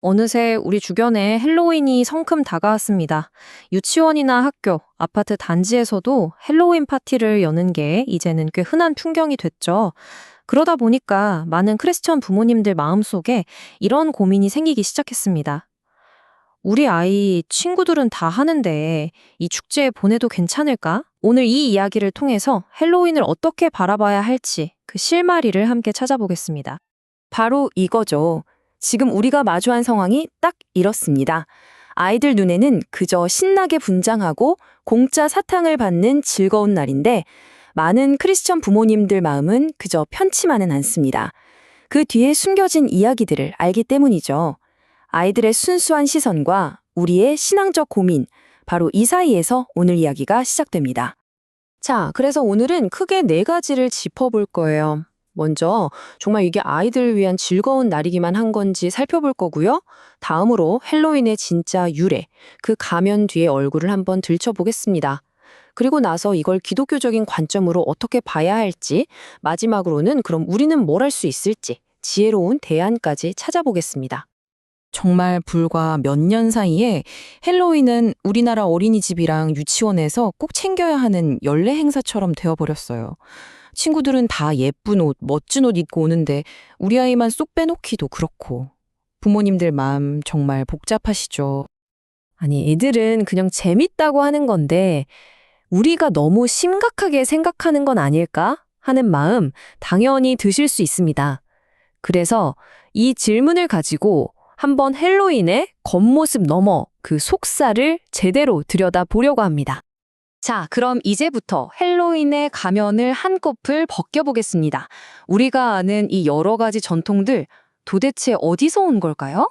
어느새 우리 주변에 헬로윈이 성큼 다가왔습니다. 유치원이나 학교, 아파트 단지에서도 헬로윈 파티를 여는 게 이제는 꽤 흔한 풍경이 됐죠. 그러다 보니까 많은 크리스천 부모님들 마음속에 이런 고민이 생기기 시작했습니다. 우리 아이 친구들은 다 하는데 이 축제에 보내도 괜찮을까? 오늘 이 이야기를 통해서 헬로윈을 어떻게 바라봐야 할지 그 실마리를 함께 찾아보겠습니다. 바로 이거죠. 지금 우리가 마주한 상황이 딱 이렇습니다. 아이들 눈에는 그저 신나게 분장하고 공짜 사탕을 받는 즐거운 날인데 많은 크리스천 부모님들 마음은 그저 편치만은 않습니다. 그 뒤에 숨겨진 이야기들을 알기 때문이죠. 아이들의 순수한 시선과 우리의 신앙적 고민, 바로 이 사이에서 오늘 이야기가 시작됩니다. 자, 그래서 오늘은 크게 네 가지를 짚어볼 거예요. 먼저 정말 이게 아이들을 위한 즐거운 날이기만 한 건지 살펴볼 거고요. 다음으로 헬로윈의 진짜 유래, 그 가면 뒤의 얼굴을 한번 들춰보겠습니다. 그리고 나서 이걸 기독교적인 관점으로 어떻게 봐야 할지, 마지막으로는 그럼 우리는 뭘 할 수 있을지, 지혜로운 대안까지 찾아보겠습니다. 정말 불과 몇 년 사이에 헬로윈은 우리나라 어린이집이랑 유치원에서 꼭 챙겨야 하는 연례 행사처럼 되어버렸어요. 친구들은 다 예쁜 옷, 멋진 옷 입고 오는데 우리 아이만 쏙 빼놓기도 그렇고. 부모님들 마음 정말 복잡하시죠. 아니, 애들은 그냥 재밌다고 하는 건데 우리가 너무 심각하게 생각하는 건 아닐까 하는 마음 당연히 드실 수 있습니다. 그래서 이 질문을 가지고 한번 헬로윈의 겉모습 넘어 그 속살을 제대로 들여다보려고 합니다. 자, 그럼 이제부터 헬로윈의 가면을 한꺼풀 벗겨보겠습니다. 우리가 아는 이 여러 가지 전통들 도대체 어디서 온 걸까요?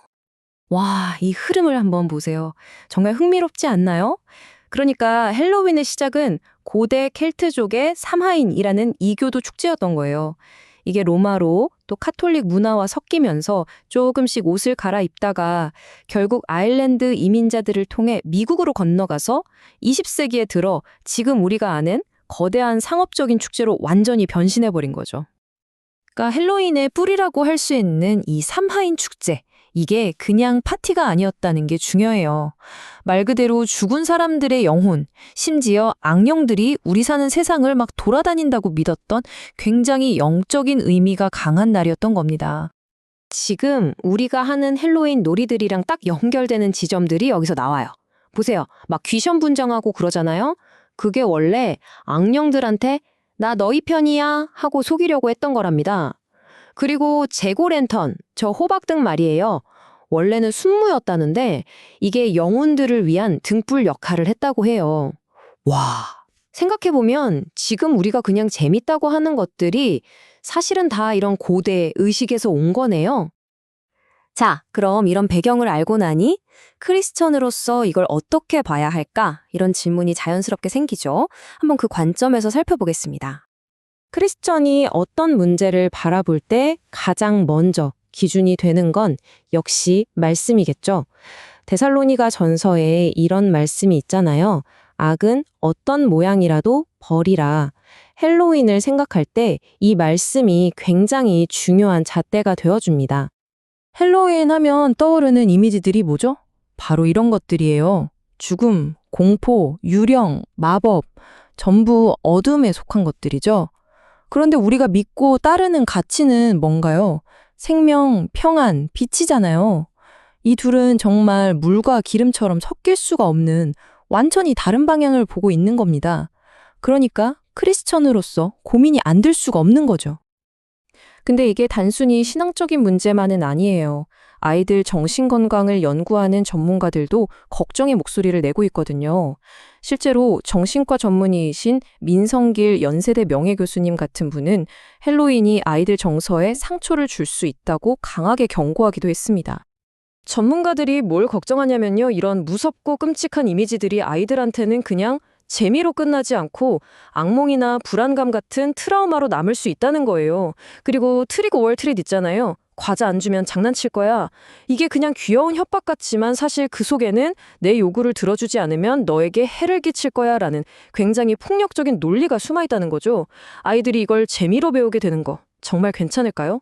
와, 이 흐름을 한번 보세요. 정말 흥미롭지 않나요? 그러니까 헬로윈의 시작은 고대 켈트족의 삼하인이라는 이교도 축제였던 거예요. 이게 로마로 또 카톨릭 문화와 섞이면서 조금씩 옷을 갈아입다가 결국 아일랜드 이민자들을 통해 미국으로 건너가서 20세기에 들어 지금 우리가 아는 거대한 상업적인 축제로 완전히 변신해버린 거죠. 그러니까 헬로윈의 뿌리라고 할 수 있는 이 삼하인 축제, 이게 그냥 파티가 아니었다는 게 중요해요. 말 그대로 죽은 사람들의 영혼, 심지어 악령들이 우리 사는 세상을 막 돌아다닌다고 믿었던 굉장히 영적인 의미가 강한 날이었던 겁니다. 지금 우리가 하는 헬로윈 놀이들이랑 딱 연결되는 지점들이 여기서 나와요. 보세요. 막 귀신 분장하고 그러잖아요. 그게 원래 악령들한테 나 너희 편이야 하고 속이려고 했던 거랍니다. 그리고 재고랜턴, 저 호박등 말이에요. 원래는 순무였다는데 이게 영혼들을 위한 등불 역할을 했다고 해요. 와, 생각해보면 지금 우리가 그냥 재밌다고 하는 것들이 사실은 다 이런 고대 의식에서 온 거네요. 자, 그럼 이런 배경을 알고 나니 크리스천으로서 이걸 어떻게 봐야 할까? 이런 질문이 자연스럽게 생기죠. 한번 그 관점에서 살펴보겠습니다. 크리스천이 어떤 문제를 바라볼 때 가장 먼저 기준이 되는 건 역시 말씀이겠죠. 데살로니가 전서에 이런 말씀이 있잖아요. 악은 어떤 모양이라도 버리라. 헬로윈을 생각할 때 이 말씀이 굉장히 중요한 잣대가 되어줍니다. 헬로윈 하면 떠오르는 이미지들이 뭐죠? 바로 이런 것들이에요. 죽음, 공포, 유령, 마법, 전부 어둠에 속한 것들이죠. 그런데 우리가 믿고 따르는 가치는 뭔가요? 생명, 평안, 빛이잖아요. 이 둘은 정말 물과 기름처럼 섞일 수가 없는 완전히 다른 방향을 보고 있는 겁니다. 그러니까 크리스천으로서 고민이 안 들 수가 없는 거죠. 근데 이게 단순히 신앙적인 문제만은 아니에요. 아이들 정신건강을 연구하는 전문가들도 걱정의 목소리를 내고 있거든요. 실제로 정신과 전문의이신 민성길 연세대 명예교수님 같은 분은 헬로윈이 아이들 정서에 상처를 줄 수 있다고 강하게 경고하기도 했습니다. 전문가들이 뭘 걱정하냐면요. 이런 무섭고 끔찍한 이미지들이 아이들한테는 그냥 재미로 끝나지 않고 악몽이나 불안감 같은 트라우마로 남을 수 있다는 거예요. 그리고 트릭 오어 트릿 있잖아요. 과자 안 주면 장난칠 거야. 이게 그냥 귀여운 협박 같지만 사실 그 속에는 내 요구를 들어주지 않으면 너에게 해를 끼칠 거야 라는 굉장히 폭력적인 논리가 숨어 있다는 거죠. 아이들이 이걸 재미로 배우게 되는 거 정말 괜찮을까요?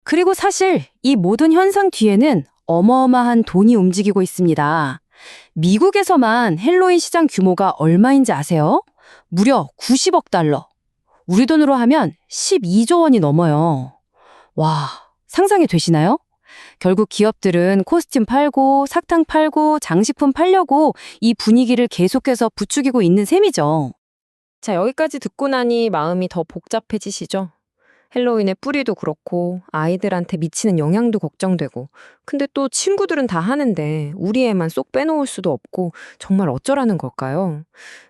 그리고 사실 이 모든 현상 뒤에는 어마어마한 돈이 움직이고 있습니다. 미국에서만 헬로윈 시장 규모가 얼마인지 아세요? 무려 90억 달러. 우리 돈으로 하면 12조 원이 넘어요. 와, 상상이 되시나요? 결국 기업들은 코스튬 팔고 사탕 팔고 장식품 팔려고 이 분위기를 계속해서 부추기고 있는 셈이죠. 자, 여기까지 듣고 나니 마음이 더 복잡해지시죠? 헬로윈의 뿌리도 그렇고 아이들한테 미치는 영향도 걱정되고 근데 또 친구들은 다 하는데 우리 애만 쏙 빼놓을 수도 없고 정말 어쩌라는 걸까요?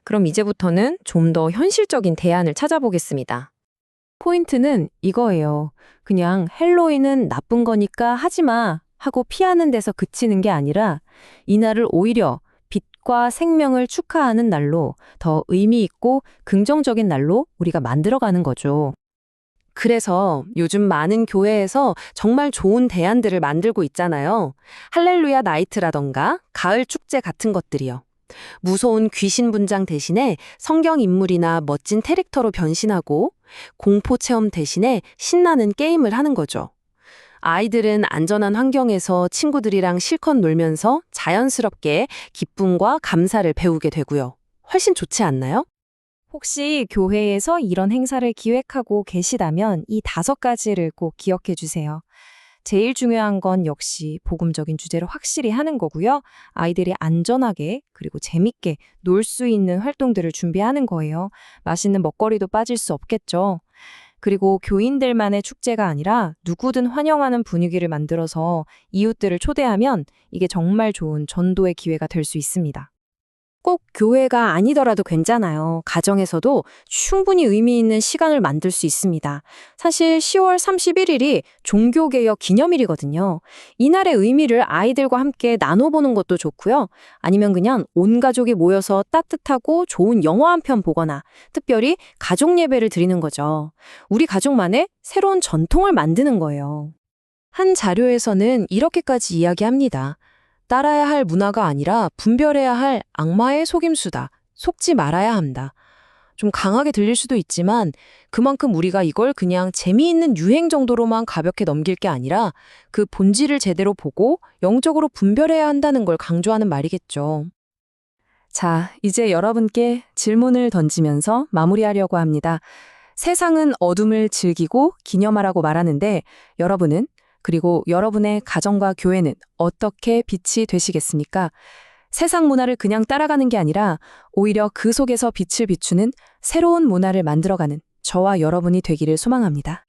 그럼 이제부터는 좀 더 현실적인 대안을 찾아보겠습니다. 포인트는 이거예요. 그냥 헬로윈은 나쁜 거니까 하지 마 하고 피하는 데서 그치는 게 아니라 이날을 오히려 빛과 생명을 축하하는 날로 더 의미 있고 긍정적인 날로 우리가 만들어가는 거죠. 그래서 요즘 많은 교회에서 정말 좋은 대안들을 만들고 있잖아요. 할렐루야 나이트라던가 가을 축제 같은 것들이요. 무서운 귀신 분장 대신에 성경 인물이나 멋진 캐릭터로 변신하고 공포 체험 대신에 신나는 게임을 하는 거죠. 아이들은 안전한 환경에서 친구들이랑 실컷 놀면서 자연스럽게 기쁨과 감사를 배우게 되고요. 훨씬 좋지 않나요? 혹시 교회에서 이런 행사를 기획하고 계시다면 이 5가지를 꼭 기억해 주세요. 제일 중요한 건 역시 복음적인 주제를 확실히 하는 거고요. 아이들이 안전하게 그리고 재밌게 놀 수 있는 활동들을 준비하는 거예요. 맛있는 먹거리도 빠질 수 없겠죠. 그리고 교인들만의 축제가 아니라 누구든 환영하는 분위기를 만들어서 이웃들을 초대하면 이게 정말 좋은 전도의 기회가 될 수 있습니다. 꼭 교회가 아니더라도 괜찮아요. 가정에서도 충분히 의미 있는 시간을 만들 수 있습니다. 사실 10월 31일이 종교개혁 기념일이거든요. 이날의 의미를 아이들과 함께 나눠보는 것도 좋고요. 아니면 그냥 온 가족이 모여서 따뜻하고 좋은 영화 한 편 보거나 특별히 가족 예배를 드리는 거죠. 우리 가족만의 새로운 전통을 만드는 거예요. 한 자료에서는 이렇게까지 이야기합니다. 따라야 할 문화가 아니라 분별해야 할 악마의 속임수다. 속지 말아야 한다. 좀 강하게 들릴 수도 있지만 그만큼 우리가 이걸 그냥 재미있는 유행 정도로만 가볍게 넘길 게 아니라 그 본질을 제대로 보고 영적으로 분별해야 한다는 걸 강조하는 말이겠죠. 자, 이제 여러분께 질문을 던지면서 마무리하려고 합니다. 세상은 어둠을 즐기고 기념하라고 말하는데 여러분은 그리고 여러분의 가정과 교회는 어떻게 빛이 되시겠습니까? 세상 문화를 그냥 따라가는 게 아니라 오히려 그 속에서 빛을 비추는 새로운 문화를 만들어가는 저와 여러분이 되기를 소망합니다.